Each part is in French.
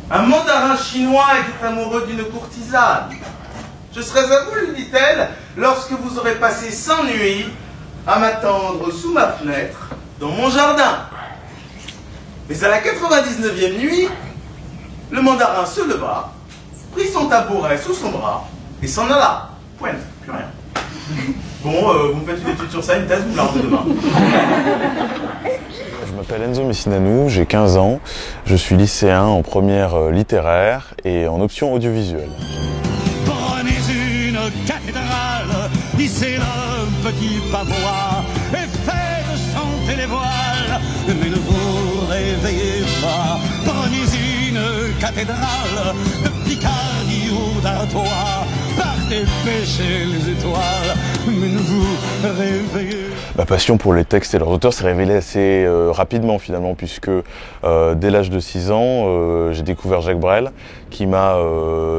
Un mandarin chinois était amoureux d'une courtisane. Je serais à vous, lui dit-elle, lorsque vous aurez passé 100 nuits à m'attendre sous ma fenêtre, dans mon jardin. Mais à la 99e nuit, le mandarin se leva, prit son tabouret sous son bras et s'en alla. Point, plus rien. Bon, vous me faites une étude sur ça, une thèse, vous me la rendez demain. Je m'appelle Enzo Messinanou, j'ai 15 ans, je suis lycéen en première littéraire et en option audiovisuelle. Prenez une cathédrale, hissez le petit pavois et faites chanter les voiles, mais ne vous réveillez pas. Prenez une cathédrale de Picardie ou d'Artois, partez pêcher les étoiles, mais ne vous réveillez pas. Ma passion pour les textes et leurs auteurs s'est révélée assez rapidement finalement, puisque dès l'âge de 6 ans, j'ai découvert Jacques Brel, qui m'a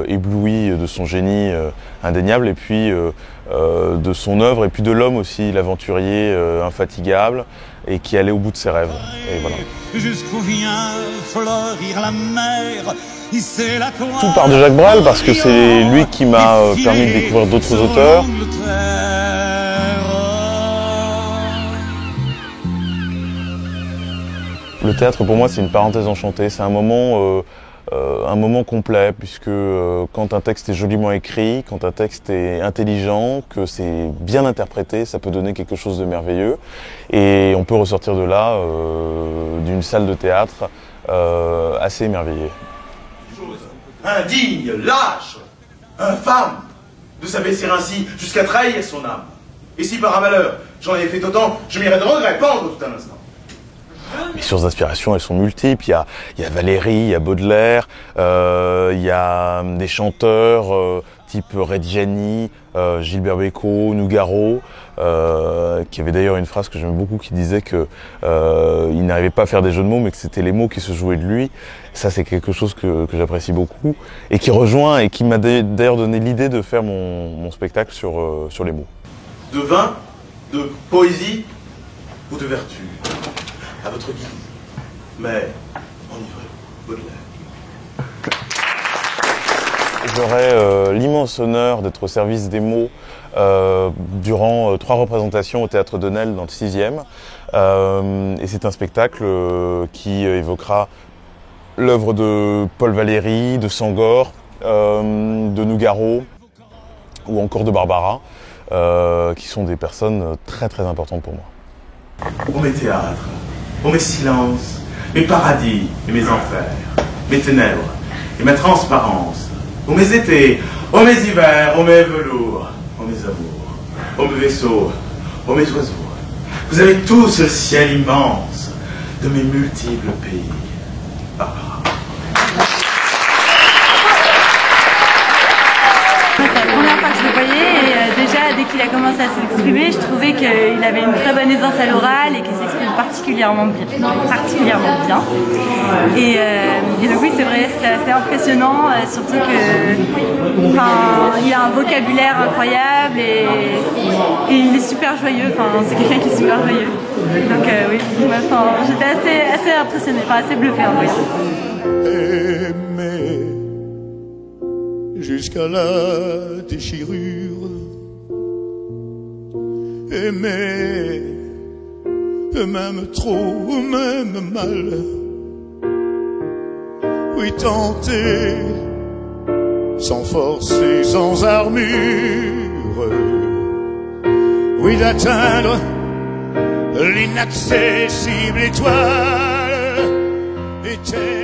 ébloui de son génie indéniable, et puis de son œuvre, et puis de l'homme aussi, l'aventurier infatigable, et qui allait au bout de ses rêves. Et voilà. Jusqu'où vient fleurir la mer, tout part de Jacques Brel, parce que c'est lui qui m'a permis de découvrir d'autres auteurs. Le théâtre, pour moi, c'est une parenthèse enchantée. C'est un moment complet, puisque quand un texte est joliment écrit, quand un texte est intelligent, que c'est bien interprété, ça peut donner quelque chose de merveilleux. Et on peut ressortir de là, d'une salle de théâtre, assez émerveillé. Indigne, lâche, infâme, de s'abaisser ainsi jusqu'à trahir son âme. Et si par un malheur j'en ai fait autant, je m'irais de regret pendre tout un instant. Les sources d'inspiration, elles sont multiples. Il y a Valéry, il y a Baudelaire, il y a des chanteurs type Reggiani, Gilbert Bécaud, Nougaro, qui avait d'ailleurs une phrase que j'aime beaucoup qui disait que il n'arrivait pas à faire des jeux de mots, mais que c'était les mots qui se jouaient de lui. Ça, c'est quelque chose que j'apprécie beaucoup et qui rejoint et qui m'a d'ailleurs donné l'idée de faire mon spectacle sur les mots. De vin, de poésie ou de vertu, à votre guise, mais enivrez-vous, Baudelaire. J'aurai l'immense honneur d'être au service des mots durant 3 représentations au Théâtre de Nesle dans le 6e. Et c'est un spectacle qui évoquera l'œuvre de Paul Valéry, de Sangor, de Nougaro ou encore de Barbara, qui sont des personnes très très importantes pour moi. Ô mes théâtres, ô mes silences, mes paradis et mes enfers, mes ténèbres et ma transparence, ô mes étés, ô mes hivers, ô mes velours, ô mes amours, ô mes vaisseaux, ô mes oiseaux, vous avez tous le ciel immense de mes multiples pays. Barbara. C'est la première fois que je le voyais et déjà dès qu'il a commencé à s'exprimer, je trouvais qu'il avait une très bonne aisance à l'oral et qu'il s'exprime particulièrement bien. Et donc oui, c'est vrai, c'est assez impressionnant, surtout qu'il a un vocabulaire incroyable et il est super joyeux, c'est quelqu'un qui est super joyeux. Donc oui, j'étais assez impressionnée, assez bluffée en vrai. Jusqu'à la déchirure, aimer, même trop, même mal, oui tenter, sans force et sans armure, oui d'atteindre l'inaccessible étoile, éternelle.